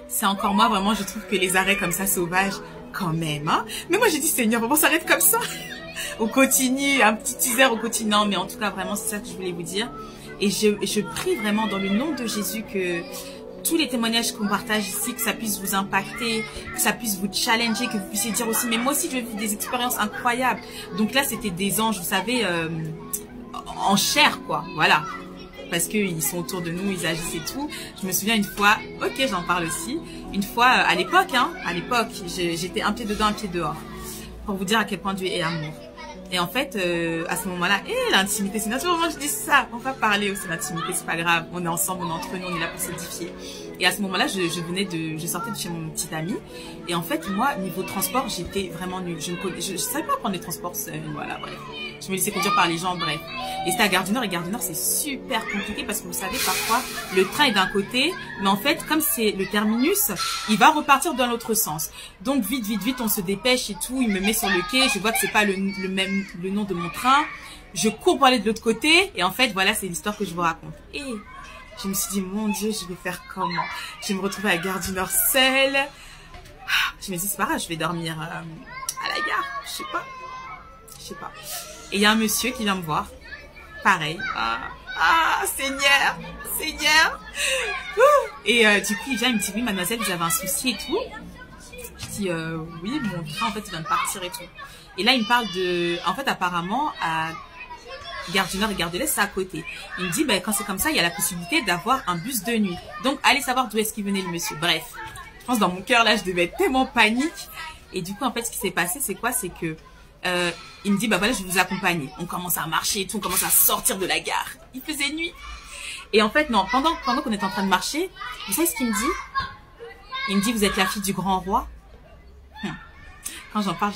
c'est encore moi, vraiment, je trouve que les arrêts comme ça, sauvages, quand même, hein. Mais moi, j'ai dit, Seigneur, on s'arrête comme ça. On continue, un petit teaser, on continue. Non, mais en tout cas, vraiment, c'est ça que je voulais vous dire. Et je prie vraiment dans le nom de Jésus que tous les témoignages qu'on partage ici, que ça puisse vous impacter, que ça puisse vous challenger, que vous puissiez dire aussi, mais moi aussi, je vis des expériences incroyables. Donc là, c'était des anges, vous savez, en chair, quoi. Voilà. Parce qu'ils sont autour de nous, ils agissent et tout. Je me souviens une fois, ok, j'en parle aussi, une fois, à l'époque, j'étais un pied dedans, un pied dehors. Pour vous dire à quel point Dieu est amour. Et en fait, à ce moment-là, l'intimité, c'est naturellement, je dis ça, on va parler aussi d'intimité, c'est pas grave, on est ensemble, on est entre nous, on est là pour s'édifier. Et à ce moment-là, je sortais de chez mon petit ami, et en fait, moi, niveau transport, j'étais vraiment nulle. Je savais pas prendre les transports seuls, voilà, bref. Je me laissais conduire par les gens, bref. Et c'était à Gare du Nord, et Gare du Nord, c'est super compliqué parce que vous savez, parfois, le train est d'un côté, mais en fait, comme c'est le terminus, il va repartir dans l'autre sens. Donc, vite, on se dépêche et tout, il me met sur le quai, je vois que c'est pas le nom de mon train, je cours pour aller de l'autre côté, et en fait, voilà, c'est l'histoire que je vous raconte. Et je me suis dit, mon Dieu, je vais faire comment? Je vais me retrouver à Gare du Nord seule. Je me dis, c'est pas grave, je vais dormir à la gare, je sais pas. Et il y a un monsieur qui vient me voir. Pareil. Seigneur. Et du coup, il vient, il me dit, oui, mademoiselle, vous avez un souci et tout. Je dis, oui, mon train, en fait, il vient de partir et tout. Et là, il me parle de, en fait, apparemment, à Gare du Nord et Gare de l'Est, c'est à côté. Il me dit, ben, quand c'est comme ça, il y a la possibilité d'avoir un bus de nuit. Donc, allez savoir d'où est-ce qu'il venait, le monsieur. Bref. Je pense, dans mon cœur, là, je devais être tellement panique. Et du coup, en fait, ce qui s'est passé, c'est quoi? C'est que, il me dit, bah voilà, je vais vous accompagner. On commence à marcher et tout, on commence à sortir de la gare. Il faisait nuit. Et en fait, non, pendant qu'on était en train de marcher, vous savez ce qu'il me dit? Il me dit, vous êtes la fille du grand roi. Quand j'en parle,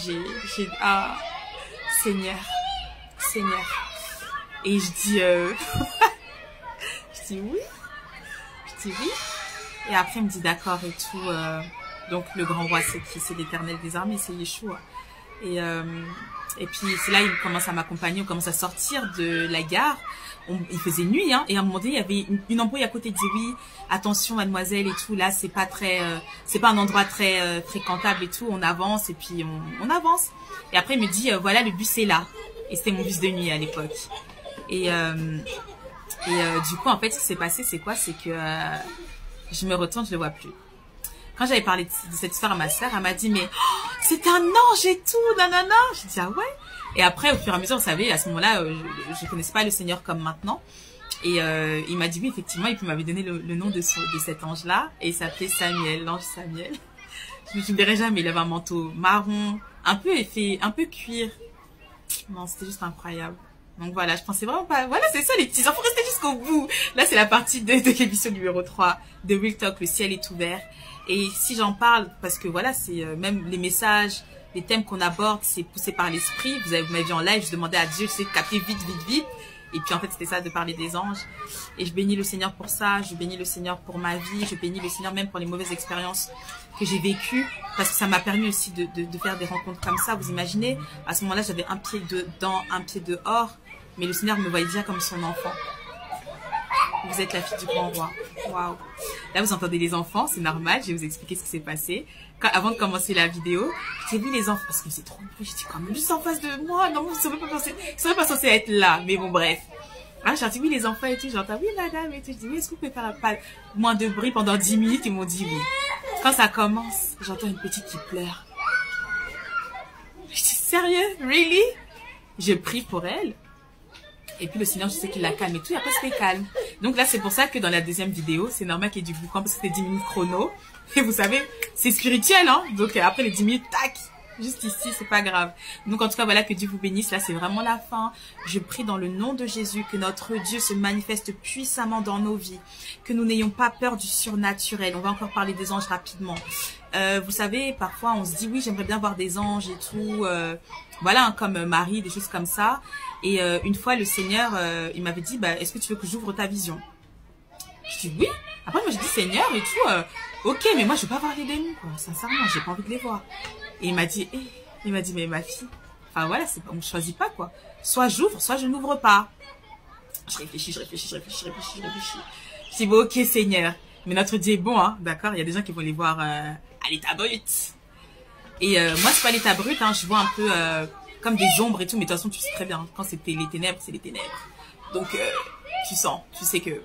ah, Seigneur. Et je dis, je dis oui. Et après, il me dit, d'accord et tout. Donc, le grand roi, c'est qui? C'est l'Éternel des armées, c'est Yeshua. Et puis c'est là il commence à m'accompagner, on commence à sortir de la gare. Il faisait nuit, hein, et à un moment donné il y avait une embrouille à côté. Il dit oui, attention mademoiselle et tout, là c'est pas un endroit très fréquentable et tout. On avance et puis on avance. Et après il me dit voilà, le bus est là. Et c'était mon bus de nuit à l'époque. Et du coup en fait ce qui s'est passé c'est quoi? C'est que je me retourne, je le vois plus. Quand j'avais parlé de cette histoire à ma sœur, elle m'a dit, mais oh, c'est un ange et tout, nanana. J'ai dit, ah ouais. Et après, au fur et à mesure, vous savez, à ce moment-là, je connaissais pas le Seigneur comme maintenant. Et il m'a dit, oui, effectivement, et puis il m'avait donné le nom de cet ange-là. Et il s'appelait Samuel, l'ange Samuel. Je ne verrai jamais, il avait un manteau marron, un peu cuir. Non, c'était juste incroyable. Donc voilà, je pensais vraiment pas... Voilà, c'est ça les petits enfants, restez jusqu'au bout. Là, c'est la partie de l'émission numéro 3 de Real Talk, le ciel est ouvert. Et si j'en parle, parce que voilà, c'est même les messages, les thèmes qu'on aborde, c'est poussé par l'esprit. Vous m'avez vu en live, je demandais à Dieu, je sais, de capter vite. Et puis en fait, c'était ça, de parler des anges. Et je bénis le Seigneur pour ça, je bénis le Seigneur pour ma vie, je bénis le Seigneur même pour les mauvaises expériences que j'ai vécues. Parce que ça m'a permis aussi de faire des rencontres comme ça. Vous imaginez, à ce moment-là, j'avais un pied dedans, un pied dehors. Mais le Seigneur me voyait déjà comme son enfant. Vous êtes la fille du grand roi. Waouh. Là, vous entendez les enfants, c'est normal. Je vais vous expliquer ce qui s'est passé. Avant de commencer la vidéo, j'ai vu les enfants, parce que c'est trop bruit. J'ai dit, quand même, juste en face de moi. Non, vous ne serez pas censé être là. Mais bon, bref. Ah, j'ai dit, oui, les enfants et tout. J'entends, oui, madame et tout. Je dis, oui, est-ce que vous pouvez faire moins de bruit pendant 10 minutes? Ils m'ont dit oui. Quand ça commence, j'entends une petite qui pleure. Je dis, sérieux? Really? Je prie pour elle. Et puis le Seigneur, je sais qu'il la calme et tout, et après c'était calme. Donc là, c'est pour ça que dans la deuxième vidéo, c'est normal qu'il y ait du boucan, parce que c'était 10 minutes chrono. Et vous savez, c'est spirituel, hein. Donc après les 10 minutes, tac, juste ici, c'est pas grave. Donc en tout cas, voilà, que Dieu vous bénisse. Là, c'est vraiment la fin. Je prie dans le nom de Jésus que notre Dieu se manifeste puissamment dans nos vies. Que nous n'ayons pas peur du surnaturel. On va encore parler des anges rapidement. Vous savez, parfois, on se dit, oui, j'aimerais bien voir des anges et tout. Voilà, hein, comme Marie, des choses comme ça. Et une fois, le Seigneur, il m'avait dit, bah, est-ce que tu veux que j'ouvre ta vision? Je dis oui. Après, moi, j'ai dit, Seigneur et tout. Ok, mais moi, je veux pas voir les démons, quoi. Sincèrement, j'ai pas envie de les voir. Et il m'a dit, mais ma fille, enfin voilà, on ne choisit pas, quoi. Soit j'ouvre, soit je n'ouvre pas. Je réfléchis. Je dis, bon, ok, Seigneur. Mais notre Dieu est bon, hein, d'accord? Il y a des gens qui vont les voir à l'état brut. Et moi, c'est pas l'état brut, hein, je vois un peu comme des ombres et tout, mais de toute façon, tu sais très bien, hein, quand c'était les ténèbres, c'est les ténèbres. Donc, tu sens, tu sais que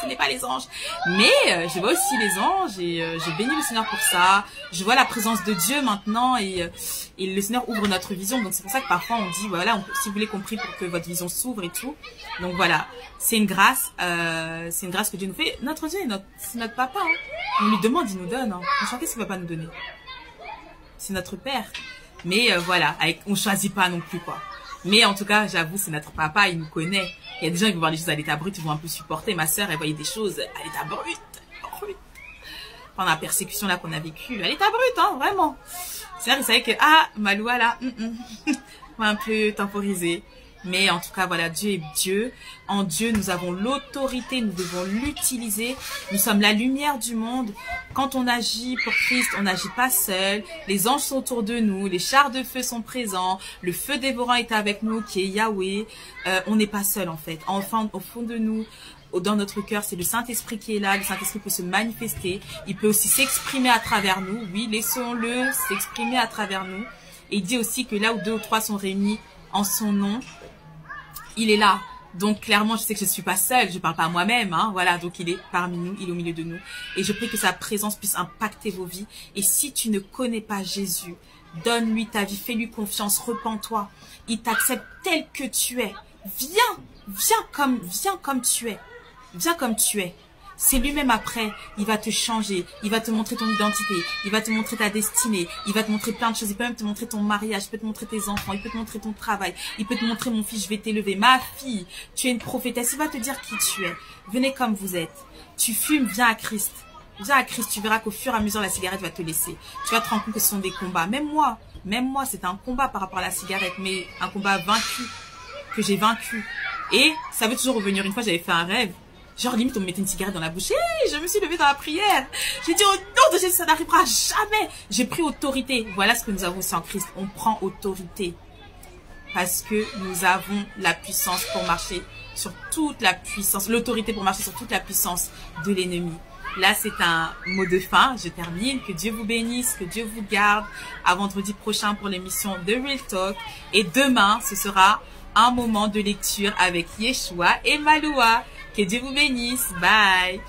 ce n'est pas les anges. Mais je vois aussi les anges et je bénis le Seigneur pour ça. Je vois la présence de Dieu maintenant et le Seigneur ouvre notre vision. Donc, c'est pour ça que parfois, on dit, voilà, si vous voulez compris pour que votre vision s'ouvre et tout. Donc, voilà, c'est une grâce que Dieu nous fait. Notre Dieu, c'est notre papa. Hein. On lui demande, il nous donne. Hein. Franchement, qu'est-ce qu'il va pas nous donner? C'est notre père. Mais voilà, on choisit pas non plus, quoi. Mais en tout cas, j'avoue, c'est notre papa, il nous connaît. Il y a des gens qui vont voir les choses à l'état brut, ils vont un peu supporter. Ma sœur, elle voyait des choses à l'état brut. Pendant la persécution là qu'on a vécue, à l'état brut, hein, vraiment. C'est-à-dire, il savait que, Maloua là, on va un peu temporiser. Mais en tout cas, voilà, Dieu est Dieu. En Dieu, nous avons l'autorité, nous devons l'utiliser. Nous sommes la lumière du monde. Quand on agit pour Christ, on n'agit pas seul. Les anges sont autour de nous, les chars de feu sont présents, le feu dévorant est avec nous, qui est Yahweh. On n'est pas seul en fait. Enfin, au fond de nous, dans notre cœur, c'est le Saint-Esprit qui est là. Le Saint-Esprit peut se manifester. Il peut aussi s'exprimer à travers nous. Oui, laissons-le s'exprimer à travers nous. Et il dit aussi que là où 2 ou 3 sont réunis en son nom, il est là. Donc clairement, je sais que je ne suis pas seule, je ne parle pas à moi-même, hein, voilà, donc il est parmi nous, il est au milieu de nous. Et je prie que sa présence puisse impacter vos vies. Et si tu ne connais pas Jésus, donne-lui ta vie, fais-lui confiance, repens-toi. Il t'accepte tel que tu es. Viens comme tu es. Viens comme tu es. C'est lui-même après, il va te changer, il va te montrer ton identité, il va te montrer ta destinée, il va te montrer plein de choses, il peut même te montrer ton mariage, il peut te montrer tes enfants, il peut te montrer ton travail, il peut te montrer mon fils, je vais t'élever, ma fille, tu es une prophétesse, il va te dire qui tu es. Venez comme vous êtes. Tu fumes, viens à Christ. Viens à Christ, tu verras qu'au fur et à mesure la cigarette va te laisser. Tu vas te rendre compte que ce sont des combats. Même moi, c'est un combat par rapport à la cigarette, mais un combat vaincu, que j'ai vaincu. Et ça veut toujours revenir. Une fois, j'avais fait un rêve. Genre, limite, on me mettait une cigarette dans la bouche. Hey, je me suis levée dans la prière. J'ai dit, au nom de Jésus, ça n'arrivera jamais. J'ai pris autorité. Voilà ce que nous avons aussi en Christ. On prend autorité. Parce que nous avons la puissance pour marcher sur toute la puissance. L'autorité pour marcher sur toute la puissance de l'ennemi. Là, c'est un mot de fin. Je termine. Que Dieu vous bénisse. Que Dieu vous garde. À vendredi prochain pour l'émission de Real Talk. Et demain, ce sera un moment de lecture avec Yeshua et Maloua. Que Dieu vous bénisse. Bye.